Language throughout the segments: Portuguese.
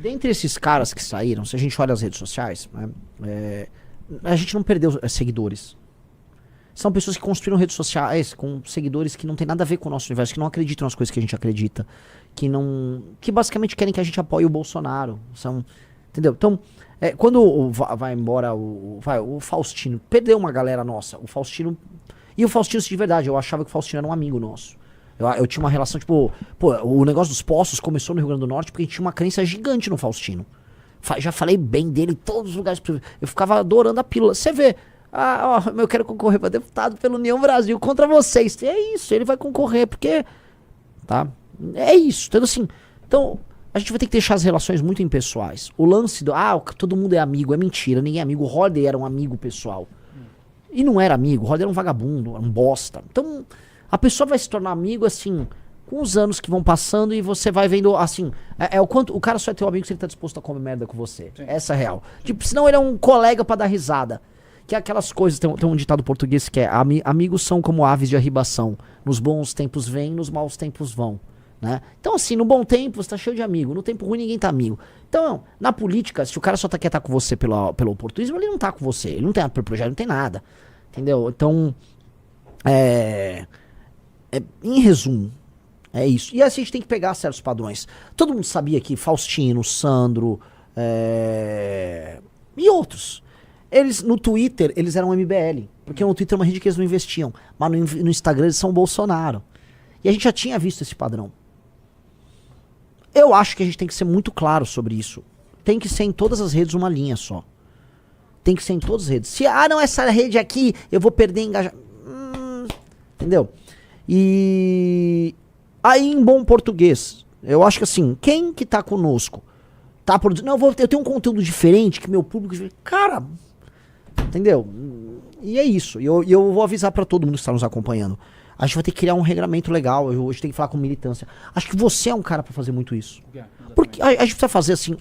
Dentre esses caras que saíram, se a gente olha as redes sociais, né, a gente não perdeu seguidores. São pessoas que construíram redes sociais com seguidores que não tem nada a ver com o nosso universo, que não acreditam nas coisas que a gente acredita, que basicamente querem que a gente apoie o Bolsonaro. Entendeu? Então, quando vai embora o Faustino, perdeu uma galera nossa. O Faustino, de verdade, eu achava que o Faustino era um amigo nosso. Eu tinha uma relação, tipo, o negócio dos poços começou no Rio Grande do Norte porque a gente tinha uma crença gigante no Faustino. Já falei bem dele em todos os lugares. Eu ficava adorando a pílula. Você vê, eu quero concorrer para deputado pelo União Brasil contra vocês. É isso, ele vai concorrer, porque. Tá? É isso. Então, a gente vai ter que deixar as relações muito impessoais. O lance todo mundo é amigo, é mentira, ninguém é amigo. O Roder era um amigo pessoal. E não era amigo, o Roder era um vagabundo, era um bosta. Então, a pessoa vai se tornar amigo, assim, com os anos que vão passando e você vai vendo, assim, o quanto o cara só é teu amigo se ele tá disposto a comer merda com você. Sim. Essa é a real. Tipo, senão ele é um colega pra dar risada. Que é aquelas coisas, tem um ditado português que é: amigos são como aves de arribação. Nos bons tempos vêm, nos maus tempos vão. Né? Então, assim, no bom tempo você tá cheio de amigo, no tempo ruim ninguém tá amigo. Então, na política, se o cara só quer estar com você pelo oportunismo, ele não tá com você. Ele não tem projeto, não tem nada. Entendeu? Então, em resumo, é isso. E assim, a gente tem que pegar certos padrões. Todo mundo sabia que Faustino, Sandro e outros. Eles, no Twitter, eles eram MBL. Porque no Twitter é uma rede que eles não investiam. Mas no Instagram eles são Bolsonaro. E a gente já tinha visto esse padrão. Eu acho que a gente tem que ser muito claro sobre isso. Tem que ser em todas as redes uma linha só. Tem que ser em todas as redes. Se, não, essa rede aqui, eu vou perder engajamento. Entendeu? E aí, em bom português, eu acho que assim, quem que tá conosco, tá produzindo, eu tenho um conteúdo diferente que meu público, cara, entendeu? E é isso. E eu vou avisar pra todo mundo que está nos acompanhando. A gente vai ter que criar um regramento legal. A gente tem que falar com militância. Acho que você é um cara pra fazer muito isso. Porque a gente precisa fazer assim,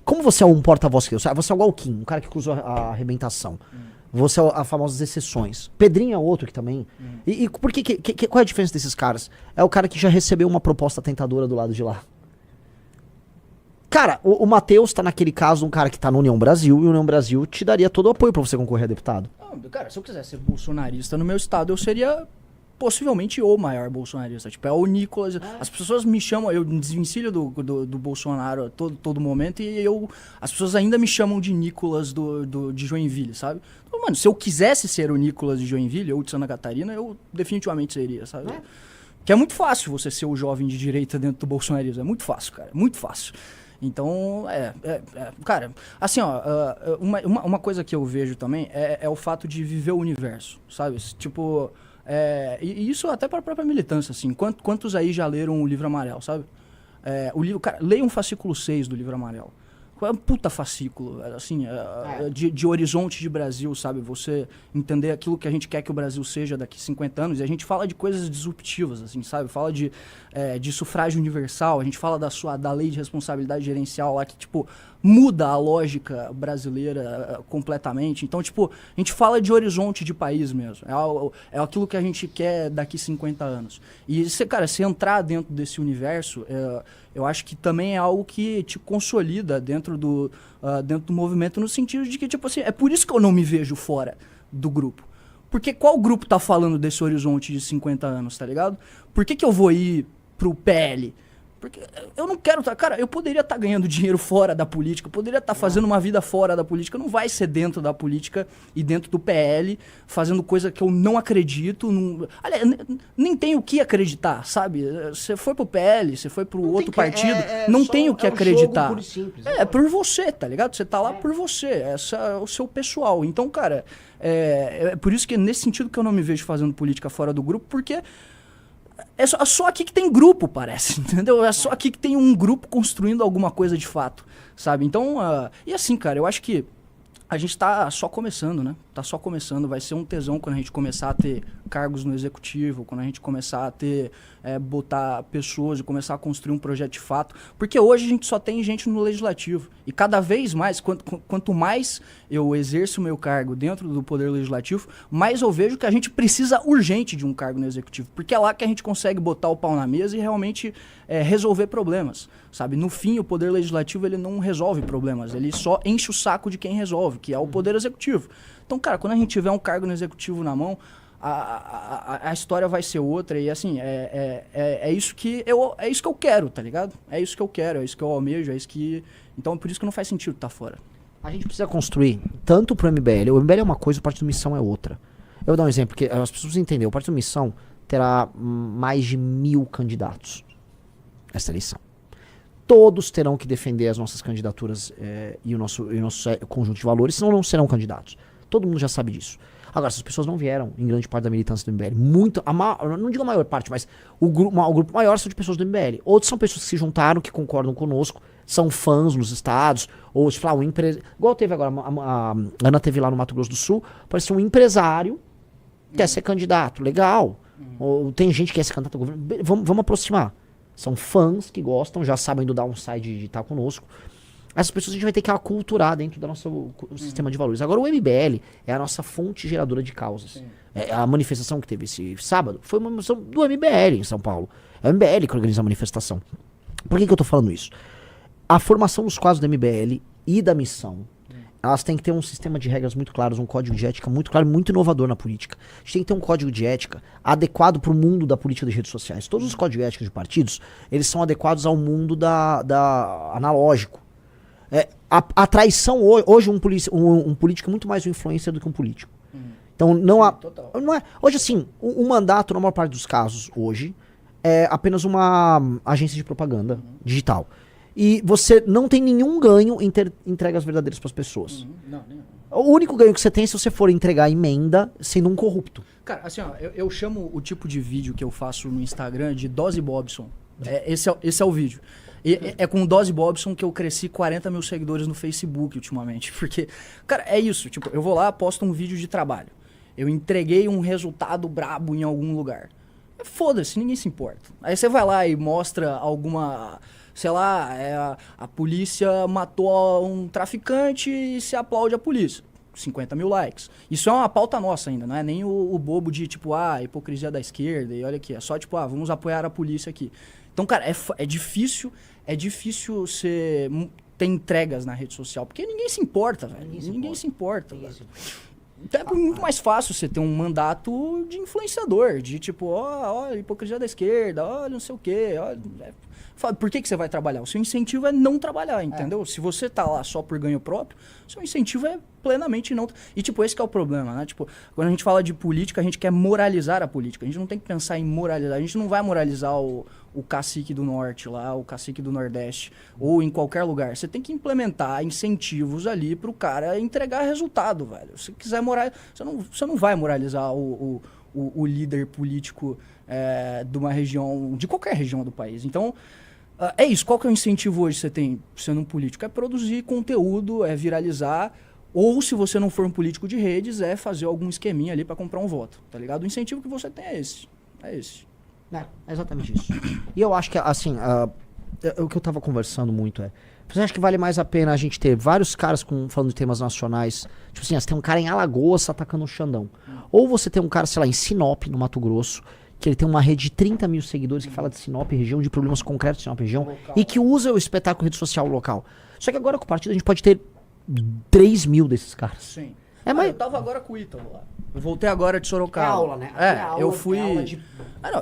como você é um porta-voz, você é igual o Kim, um cara que cruzou a arrebentação. Você é as famosas exceções. Pedrinho é outro que também. E por qual é a diferença desses caras? É o cara que já recebeu uma proposta tentadora do lado de lá. Cara, o Matheus tá naquele caso, um cara que tá no União Brasil, e o União Brasil te daria todo o apoio pra você concorrer a deputado. Cara, se eu quisesse ser bolsonarista no meu estado, eu seria possivelmente o maior bolsonarista. Tipo, é o Nicolas. As pessoas me chamam, eu desvencilho do Bolsonaro a todo momento, e as pessoas ainda me chamam de Nicolas de Joinville, sabe? Então, mano, se eu quisesse ser o Nicolas de Joinville ou de Santa Catarina, eu definitivamente seria, sabe? Que é muito fácil você ser o jovem de direita dentro do bolsonarismo. É muito fácil, cara. Muito fácil. Então, cara, assim, ó, uma coisa que eu vejo também é o fato de viver o universo, sabe? Tipo, e isso até para a própria militância, assim. Quantos aí já leram o Livro Amarelo, sabe? O livro, cara, leia um fascículo 6 do Livro Amarelo. É um puta fascículo, assim, de horizonte de Brasil, sabe? Você entender aquilo que a gente quer que o Brasil seja daqui 50 anos. E a gente fala de coisas disruptivas, assim, sabe? Fala de sufrágio universal, a gente fala da lei de responsabilidade gerencial lá que, tipo, muda a lógica brasileira completamente. Então, tipo, a gente fala de horizonte de país mesmo. É aquilo que a gente quer daqui 50 anos. E, cara, se entrar dentro desse universo, eu acho que também é algo que te consolida dentro do movimento, no sentido de que, tipo assim, é por isso que eu não me vejo fora do grupo. Porque qual grupo tá falando desse horizonte de 50 anos, tá ligado? Por que eu vou ir pro PL? Porque eu não quero cara, eu poderia estar ganhando dinheiro fora da política, eu poderia estar fazendo uma vida fora da política, não vai ser dentro da política e dentro do PL, fazendo coisa que eu não acredito, aliás, nem tenho o que acreditar, sabe? Você foi pro PL, você foi pro outro partido, não tem o que acreditar. Jogo puro e simples, é por você, tá ligado? Você tá lá por você, essa é o seu pessoal. Então, cara, é por isso que nesse sentido que eu não me vejo fazendo política fora do grupo, porque é só aqui que tem grupo, parece, entendeu? É só aqui que tem um grupo construindo alguma coisa de fato, sabe? Então, e assim, cara, eu acho que a gente tá só começando, né? Tá só começando, vai ser um tesão quando a gente começar a ter cargos no executivo, quando a gente começar a ter, botar pessoas e começar a construir um projeto de fato. Porque hoje a gente só tem gente no legislativo. E cada vez mais, quanto mais eu exerço o meu cargo dentro do poder legislativo, mais eu vejo que a gente precisa urgente de um cargo no executivo. Porque é lá que a gente consegue botar o pau na mesa e realmente resolver problemas, sabe? No fim, o poder legislativo ele não resolve problemas, ele só enche o saco de quem resolve, que é o poder executivo. Então, cara, quando a gente tiver um cargo no executivo na mão, a história vai ser outra e assim, é isso que eu quero, tá ligado? É isso que eu quero, é isso que eu almejo, é isso que... Então, por isso que não faz sentido estar fora. A gente precisa construir tanto pro MBL, o MBL é uma coisa, o Partido Missão é outra. Eu vou dar um exemplo, porque as pessoas precisam entender, o Partido Missão terá mais de 1000 candidatos nessa eleição. Todos terão que defender as nossas candidaturas e o nosso conjunto de valores, senão não serão candidatos. Todo mundo já sabe disso. Agora, essas pessoas não vieram em grande parte da militância do MBL. Não digo a maior parte, mas o grupo maior são de pessoas do MBL. Outros são pessoas que se juntaram, que concordam conosco, são fãs nos estados, ou tipo, um empresa. Igual teve agora, a Ana teve lá no Mato Grosso do Sul, parece um empresário que quer ser candidato. Legal. Ou tem gente que quer ser candidato ao governo. Vamos aproximar. São fãs que gostam, já sabem do downside de estar conosco. Essas pessoas a gente vai ter que aculturar dentro do nosso sistema de valores. Agora, o MBL é a nossa fonte geradora de causas. A manifestação que teve esse sábado foi uma manifestação do MBL em São Paulo. É o MBL que organiza a manifestação. Por que eu tô falando isso? A formação dos quadros do MBL e da missão, elas têm que ter um sistema de regras muito claros, um código de ética muito claro, muito inovador na política. A gente tem que ter um código de ética adequado para o mundo da política das redes sociais. Todos os códigos de ética de partidos, eles são adequados ao mundo da analógico. A traição hoje um político é muito mais um influencer do que um político. Então não há, não é, hoje assim, um mandato na maior parte dos casos hoje é apenas uma agência de propaganda digital. E você não tem nenhum ganho em ter entregas verdadeiras para as pessoas. Não. O único ganho que você tem é se você for entregar emenda sendo um corrupto. Cara, assim, ó, eu chamo o tipo de vídeo que eu faço no Instagram de Dose Bobson. Esse é o vídeo. É com Dose Bobson que eu cresci 40 mil seguidores no Facebook ultimamente. Porque, cara, é isso. Tipo, eu vou lá, posto um vídeo de trabalho. Eu entreguei um resultado brabo em algum lugar. Foda-se, ninguém se importa. Aí você vai lá e mostra alguma... Sei lá, a polícia matou um traficante e se aplaude a polícia. 50 mil likes. Isso é uma pauta nossa ainda, não é nem o bobo de, tipo, hipocrisia da esquerda e olha aqui. É só, tipo, vamos apoiar a polícia aqui. Então, cara, é difícil você ter entregas na rede social, porque ninguém se importa, velho. Ninguém se importa, velho. Então é muito mais fácil você ter um mandato de influenciador, de tipo, olha, hipocrisia da esquerda, olha, não sei o quê, olha... Por que você vai trabalhar? O seu incentivo é não trabalhar, entendeu? Se você tá lá só por ganho próprio, o seu incentivo é plenamente não... E, tipo, esse que é o problema, né? Tipo, quando a gente fala de política, a gente quer moralizar a política. A gente não tem que pensar em moralizar. A gente não vai moralizar o cacique do norte lá, o cacique do nordeste, ou em qualquer lugar. Você tem que implementar incentivos ali pro cara entregar resultado, velho. Se quiser você não vai moralizar o líder político de uma região, de qualquer região do país. Então... é isso, qual que é o incentivo hoje que você tem sendo um político? É produzir conteúdo, é viralizar, ou se você não for um político de redes, é fazer algum esqueminha ali pra comprar um voto, tá ligado? O incentivo que você tem é esse. É exatamente isso. E eu acho que, assim, o que eu tava conversando muito você acha que vale mais a pena a gente ter vários caras falando de temas nacionais, tipo assim, você tem um cara em Alagoas atacando um Xandão, ou você tem um cara, sei lá, em Sinop, no Mato Grosso, que ele tem uma rede de 30 mil seguidores que fala de Sinop região, de problemas concretos de Sinop região, local, e que usa o espetáculo rede social local. Só que agora com o partido a gente pode ter 3 mil desses caras. Sim. Mas... eu tava agora com o Ítalo lá. Eu voltei agora de Sorocaba. Aula, né? Eu fui...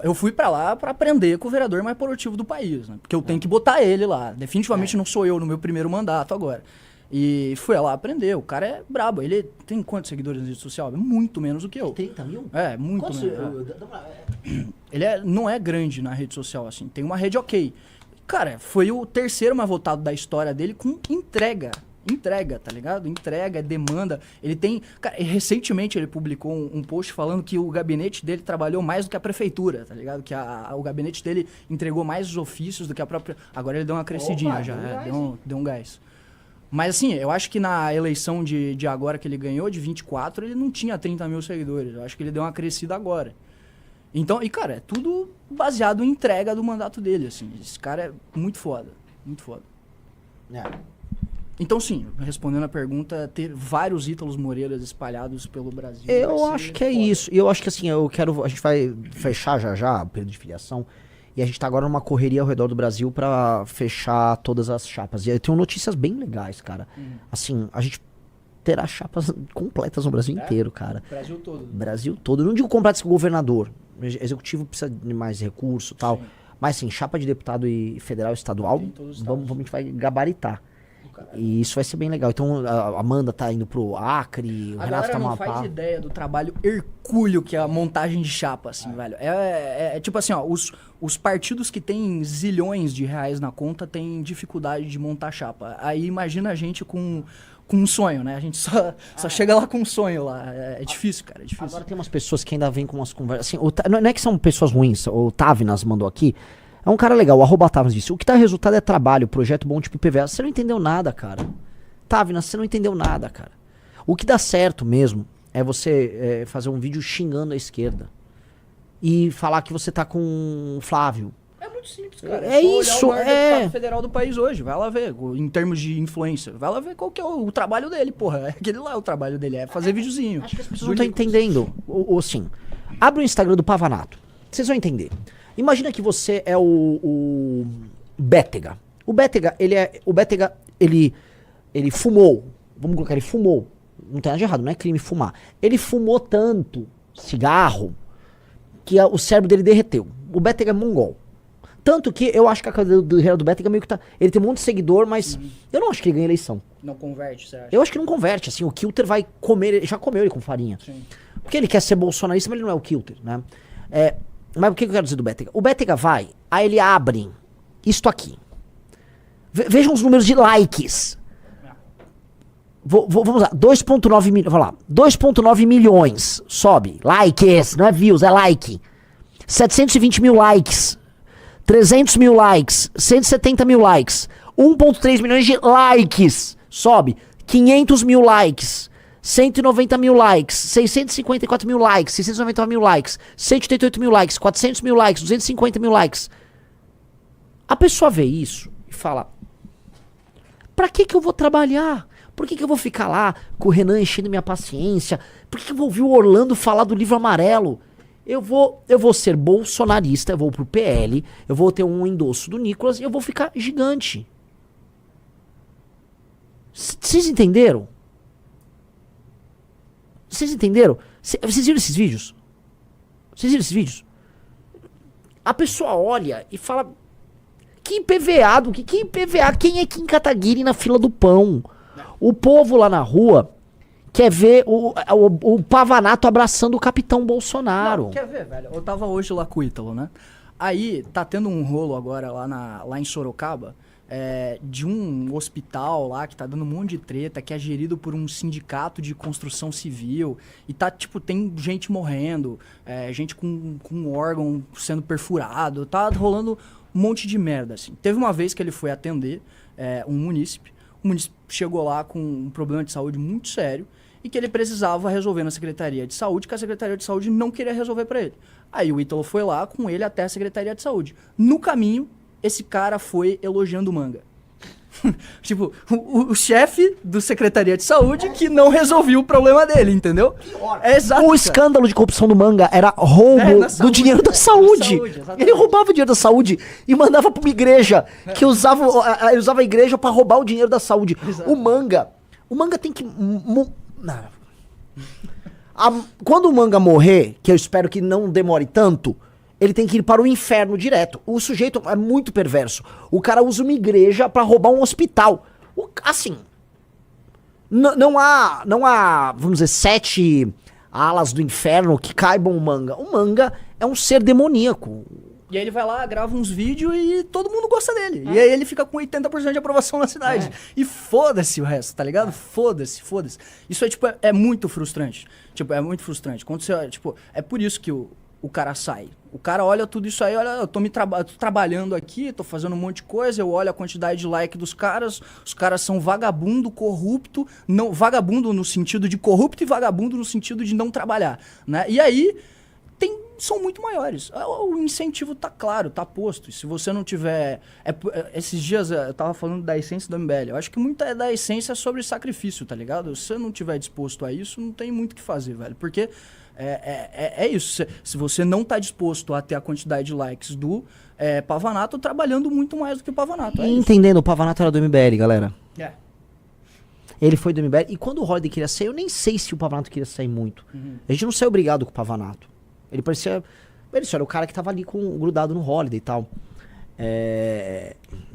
eu fui pra lá pra aprender com o vereador mais produtivo do país, né? Porque eu tenho que botar ele lá. Definitivamente não sou eu no meu primeiro mandato agora. E fui lá aprender. O cara é brabo. Ele tem quantos seguidores na rede social? Muito menos do que eu. 30 mil? Muito menos. Ele não é grande na rede social, assim. Tem uma rede ok. Cara, foi o terceiro mais votado da história dele com entrega. Entrega, tá ligado? Entrega, demanda. Ele tem... Cara, recentemente ele publicou um post falando que o gabinete dele trabalhou mais do que a prefeitura, tá ligado? Que o gabinete dele entregou mais os ofícios do que a própria... Agora ele deu uma crescidinha. Deu um gás. Mas assim, eu acho que na eleição de agora que ele ganhou, de 24, ele não tinha 30 mil seguidores. Eu acho que ele deu uma crescida agora. Então, e cara, é tudo baseado em entrega do mandato dele, assim. Esse cara é muito foda, muito foda. Então, sim, respondendo a pergunta, ter vários Ítalos Moreiras espalhados pelo Brasil. Eu acho que é isso. E eu acho que assim, a gente vai fechar já o período de filiação. E a gente tá agora numa correria ao redor do Brasil pra fechar todas as chapas. E eu tenho notícias bem legais, cara. Assim, a gente terá chapas completas no Brasil inteiro, cara. Brasil todo. Brasil todo. Eu não digo completas com o governador. O executivo precisa de mais recurso e tal. Sim. Mas sim, chapa de deputado e federal e estadual, a gente vai gabaritar. E isso vai ser bem legal. Então a Amanda tá indo pro Acre, o Renato tá no Amapá. Não faz ideia do trabalho hercúleo que é a montagem de chapa, assim, velho. É tipo assim, ó, os partidos que têm zilhões de reais na conta têm dificuldade de montar chapa. Aí imagina a gente com um sonho, né? A gente só chega lá com um sonho lá. É difícil, cara, é difícil. Agora tem umas pessoas que ainda vêm com umas conversas. Assim, não é que são pessoas ruins, o Tavinas mandou aqui. É um cara legal, o @Tavinas disse: o que dá resultado é trabalho, projeto bom tipo PVA. Você não entendeu nada, cara. Tavinas, você não entendeu nada, cara. O que dá certo mesmo é você fazer um vídeo xingando a esquerda. E falar que você tá com o Flávio. É muito simples, cara. É isso, o maior deputado federal do país hoje, vai lá ver, em termos de influência. Vai lá ver qual que é o trabalho dele, porra. Aquele lá é o trabalho dele, é fazer videozinho. Acho que as pessoas não estão entendendo. Ou assim, abre o Instagram do Pavanato. Vocês vão entender. Imagina que você é o Bétega. O Bétega, ele fumou. Vamos colocar, ele fumou. Não tem nada de errado, não é crime fumar. Ele fumou tanto cigarro que o cérebro dele derreteu. O Bétega é mongol. Tanto que eu acho que a carreira do Bétega meio que tá... Ele tem um monte de seguidor, mas eu não acho que ele ganha eleição. Não converte, você acha? Eu acho que não converte, assim. O Kilter vai comer... Ele já comeu ele com farinha. Sim. Porque ele quer ser bolsonarista, mas ele não é o Kilter, né? Mas o que eu quero dizer do Bétega? O Bétega vai, aí ele abre isto aqui. Vejam os números de likes. Vamos lá, 2.9 milhões, vamos lá, 2.9 milhões, sobe, likes, não é views, é like. 720 mil likes, 300 mil likes, 170 mil likes, 1.3 milhões de likes, sobe, 500 mil likes, 190 mil likes, 654 mil likes, 690 mil likes, 188 mil likes, 400 mil likes, 250 mil likes. A pessoa vê isso e fala: pra que eu vou trabalhar? Por que eu vou ficar lá com o Renan enchendo minha paciência? Por que eu vou ouvir o Orlando falar do livro amarelo? Eu vou ser bolsonarista, eu vou pro PL, eu vou ter um endosso do Nicolas e eu vou ficar gigante. Vocês entenderam? Vocês entenderam? Vocês viram esses vídeos? Vocês viram esses vídeos? A pessoa olha e fala: que IPVA, que IPVA? Quem é Kim Kataguiri na fila do pão? O povo lá na rua quer ver o Pavanato abraçando o Capitão Bolsonaro. Não, quer ver, velho? Eu tava hoje lá com o Ítalo, né? Aí tá tendo um rolo agora lá em Sorocaba, de um hospital lá que tá dando um monte de treta, que é gerido por um sindicato de construção civil. E tá, tipo, tem gente morrendo, gente com órgão sendo perfurado. Tá rolando um monte de merda, assim. Teve uma vez que ele foi atender um munícipe. O munícipe chegou lá com um problema de saúde muito sério e que ele precisava resolver na Secretaria de Saúde, que a Secretaria de Saúde não queria resolver para ele. Aí o Ítalo foi lá com ele até a Secretaria de Saúde. No caminho, esse cara foi elogiando o Manga. Tipo, o chefe do Secretaria de Saúde que não resolveu o problema dele, entendeu? Exato, o escândalo de corrupção do Manga era roubo do dinheiro da saúde. Ele roubava o dinheiro da saúde e mandava pra uma igreja que usava a igreja pra roubar o dinheiro da saúde. Exato. O Manga tem que... Quando o Manga morrer, que eu espero que não demore tanto, ele tem que ir para o inferno direto. O sujeito é muito perverso. O cara usa uma igreja pra roubar um hospital. Assim, não há, vamos dizer, 7 alas do inferno que caibam o Manga. O Manga é um ser demoníaco. E aí ele vai lá, grava uns vídeos e todo mundo gosta dele. E aí ele fica com 80% de aprovação na cidade. E foda-se o resto, tá ligado? Foda-se. Isso é muito frustrante. Tipo, é muito frustrante. Quando você, tipo, é por isso que o cara sai. O cara olha tudo isso aí, olha, eu tô trabalhando aqui, tô fazendo um monte de coisa, eu olho a quantidade de like dos caras, os caras são vagabundo, corrupto, não, vagabundo no sentido de corrupto e vagabundo no sentido de não trabalhar, né? E aí tem são muito maiores. O incentivo tá claro, tá posto. E se você não tiver... esses dias eu tava falando da essência do MBL. Eu acho que muita da essência é sobre sacrifício, tá ligado? Se você não tiver disposto a isso, não tem muito o que fazer, velho. Porque é isso. Se você não tá disposto a ter a quantidade de likes do Pavanato, trabalhando muito mais do que o Pavanato. Entendendo, o Pavanato era do MBL, galera. É. Ele foi do MBL. E quando o Holiday queria sair, eu nem sei se o Pavanato queria sair muito. A gente não saiu obrigado com o Pavanato. Ele parecia... Ele só era o cara que tava ali grudado no Holiday e tal.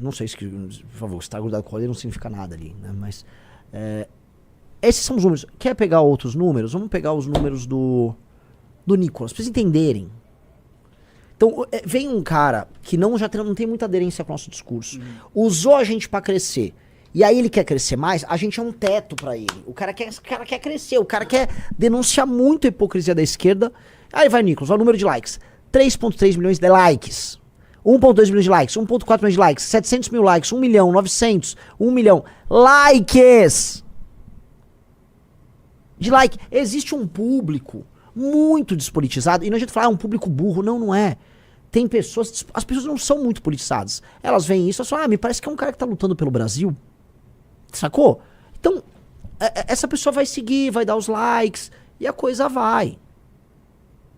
Não sei se... Por favor, estar grudado com o Holiday não significa nada ali, né? Mas... esses são os números. Quer pegar outros números? Vamos pegar os números do Nicolas, pra vocês entenderem. Então, vem um cara que não tem muita aderência com o nosso discurso. Usou a gente pra crescer. E aí ele quer crescer mais, a gente é um teto pra ele. O cara quer crescer, o cara quer denunciar muito a hipocrisia da esquerda. Aí vai, Nicolas, olha o número de likes. 3,3 milhões de likes. 1,2 milhões de likes, 1,4 milhões de likes, 700 mil likes, 1 milhão, 900, 1 milhão. Likes! De like. Existe um público muito despolitizado. E não adianta falar, um público burro. Não, não é. Tem pessoas... As pessoas não são muito politizadas. Elas veem isso e falam, me parece que é um cara que tá lutando pelo Brasil. Sacou? Então, essa pessoa vai seguir, vai dar os likes e a coisa vai.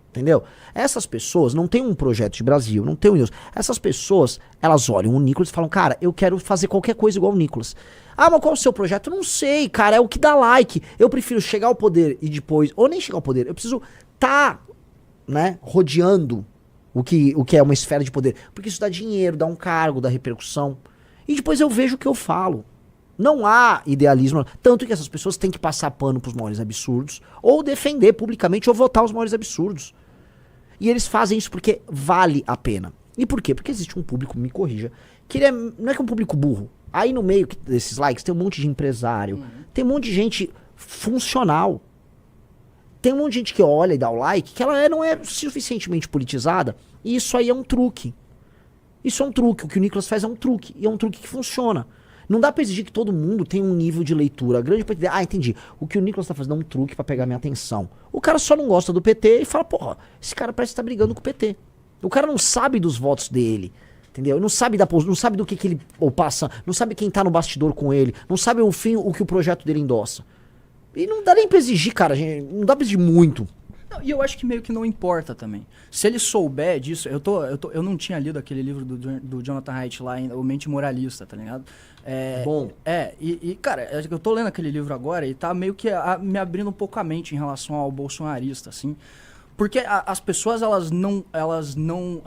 Entendeu? Essas pessoas não têm um projeto de Brasil, não tem um News. Essas pessoas, elas olham o Nicolas e falam, cara, eu quero fazer qualquer coisa igual o Nicolas. Ah, mas qual é o seu projeto? Não sei, cara, é o que dá like. Eu prefiro chegar ao poder e depois, ou nem chegar ao poder, eu preciso né, rodeando o que é uma esfera de poder. Porque isso dá dinheiro, dá um cargo, dá repercussão. E depois eu vejo o que eu falo. Não há idealismo, tanto que essas pessoas têm que passar pano pros maiores absurdos, ou defender publicamente, ou votar os maiores absurdos. E eles fazem isso porque vale a pena. E por quê? Porque existe um público, me corrija, que não é que é um público burro. Aí no meio desses likes tem um monte de empresário, tem um monte de gente funcional. Tem um monte de gente que olha e dá o like, que ela não é suficientemente politizada, e isso aí é um truque. Isso é um truque, o que o Nicolas faz é um truque, e é um truque que funciona. Não dá pra exigir que todo mundo tenha um nível de leitura grande pra entender. Ah, entendi. O que o Nicolas tá fazendo é um truque pra pegar minha atenção. O cara só não gosta do PT e fala, porra, esse cara parece que tá brigando com o PT. O cara não sabe dos votos dele, entendeu? Não sabe não sabe do que ele passa, não sabe quem tá no bastidor com ele, não sabe o que o projeto dele endossa. E não dá nem pra exigir, cara, gente, não dá pra exigir muito. Não, e eu acho que meio que não importa também. Se ele souber disso, eu não tinha lido aquele livro do Jonathan Haidt lá, O Mente Moralista, tá ligado? Bom. Cara, eu tô lendo aquele livro agora e tá meio que me abrindo um pouco a mente em relação ao bolsonarista, assim. Porque as pessoas, elas não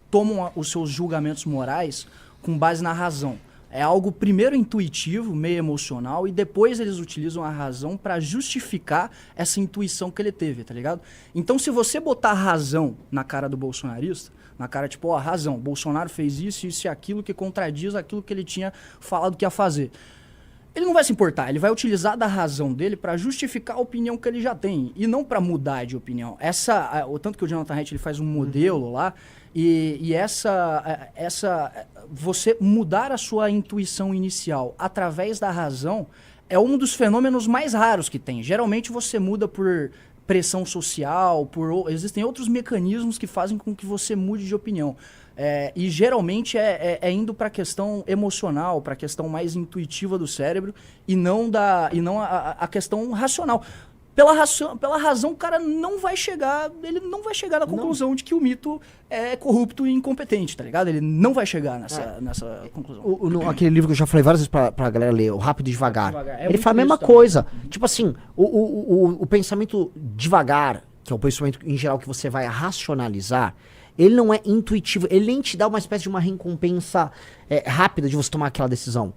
tomam os seus julgamentos morais com base na razão. É algo primeiro intuitivo, meio emocional, e depois eles utilizam a razão pra justificar essa intuição que ele teve, tá ligado? Então, se você botar razão na cara do bolsonarista, na cara tipo, razão, Bolsonaro fez isso e aquilo que contradiz aquilo que ele tinha falado que ia fazer. Ele não vai se importar, ele vai utilizar da razão dele pra justificar a opinião que ele já tem, e não pra mudar de opinião. O tanto que o Jonathan Haidt ele faz um modelo lá, e você mudar a sua intuição inicial através da razão é um dos fenômenos mais raros que tem. Geralmente você muda por pressão social, existem outros mecanismos que fazem com que você mude de opinião. E geralmente é indo para a questão emocional, para a questão mais intuitiva do cérebro e não a questão racional. Pela razão, o cara não vai chegar na conclusão de que o mito é corrupto e incompetente, tá ligado? Ele não vai chegar nessa conclusão. Aquele livro que eu já falei várias vezes pra galera ler, O Rápido e Devagar. Ele fala a mesma coisa. Tipo assim, o pensamento devagar, que é o pensamento em geral que você vai racionalizar, ele não é intuitivo, ele nem te dá uma espécie de uma recompensa rápida de você tomar aquela decisão.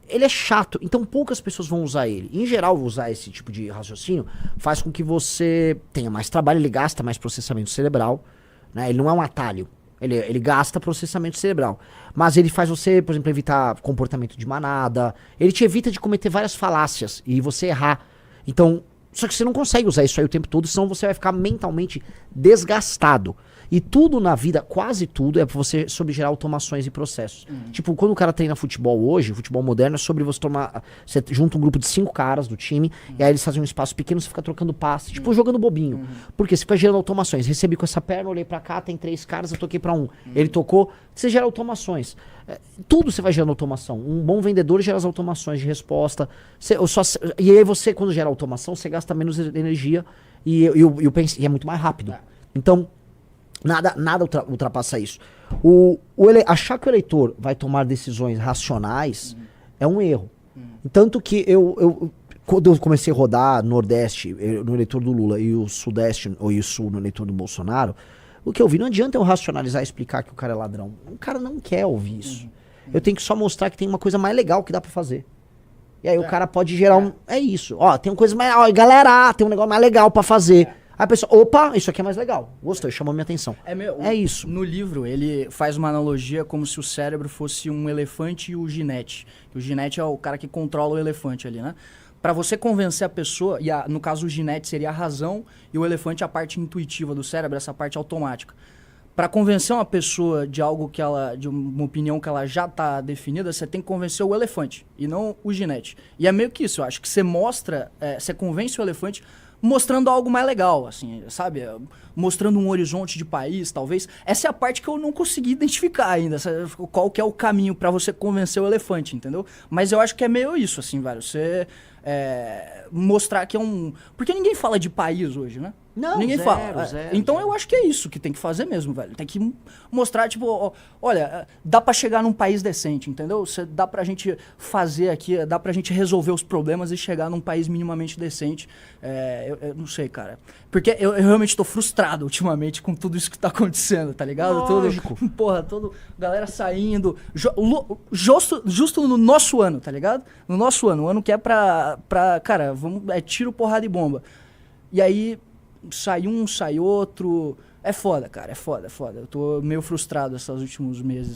Ele é chato, então poucas pessoas vão usar ele. Em geral, usar esse tipo de raciocínio faz com que você tenha mais trabalho, ele gasta mais processamento cerebral, né? Ele não é um atalho, ele gasta processamento cerebral. Mas ele faz você, por exemplo, evitar comportamento de manada, ele te evita de cometer várias falácias e você errar. Então, só que você não consegue usar isso aí o tempo todo, senão você vai ficar mentalmente desgastado. E tudo na vida, quase tudo, é pra você sobre gerar automações e processos. Tipo, quando o cara treina futebol hoje, futebol moderno, é sobre você tomar. Você junta um grupo de 5 caras do time, e aí eles fazem um espaço pequeno, você fica trocando passe, tipo, jogando bobinho. Porque você fica gerando automações. Recebi com essa perna, olhei pra cá, tem 3 caras, eu toquei pra um. Ele tocou, você gera automações. Tudo você vai gerando automação. Um bom vendedor gera as automações de resposta. E aí você, quando gera automação, você gasta menos energia e é muito mais rápido. Então, nada ultrapassa isso. Achar que o eleitor vai tomar decisões racionais é um erro. Tanto que quando eu comecei a rodar Nordeste no eleitor do Lula e o Sudeste ou o Sul no eleitor do Bolsonaro, o que eu vi, não adianta eu racionalizar e explicar que o cara é ladrão. O cara não quer ouvir isso. Eu tenho que só mostrar que tem uma coisa mais legal que dá pra fazer. E aí o cara pode gerar um... É isso. Ó, tem uma coisa mais... Ó, galera, tem um negócio mais legal pra fazer. Aí a pessoa, opa, isso aqui é mais legal. Gostei, chamou minha atenção. É isso. No livro, ele faz uma analogia como se o cérebro fosse um elefante e o ginete. O ginete é o cara que controla o elefante ali, né? Pra você convencer a pessoa, no caso o ginete seria a razão e o elefante a parte intuitiva do cérebro, essa parte automática. Pra convencer uma pessoa de algo de uma opinião que ela já tá definida, você tem que convencer o elefante e não o ginete. E é meio que isso, eu acho que você você convence o elefante mostrando algo mais legal, assim, sabe? Mostrando um horizonte de país, talvez. Essa é a parte que eu não consegui identificar ainda, qual que é o caminho pra você convencer o elefante, entendeu? Mas eu acho que é meio isso, assim, velho. Você mostrar que é um... Porque ninguém fala de país hoje, né? Não, ninguém fala. Então zero. eu acho que é isso que tem que fazer mesmo, velho. Tem que mostrar, tipo, olha, dá pra chegar num país decente, entendeu? Dá pra gente fazer aqui, dá pra gente resolver os problemas e chegar num país minimamente decente. Eu não sei, cara. Porque eu realmente tô frustrado ultimamente com tudo isso que tá acontecendo, tá ligado? Lógico. Galera saindo. Justo no nosso ano, tá ligado? No nosso ano. O ano que é pra cara, tiro, porrada e bomba. E aí... sai um, sai outro. É foda, cara, é foda. Eu tô meio frustrado esses últimos meses.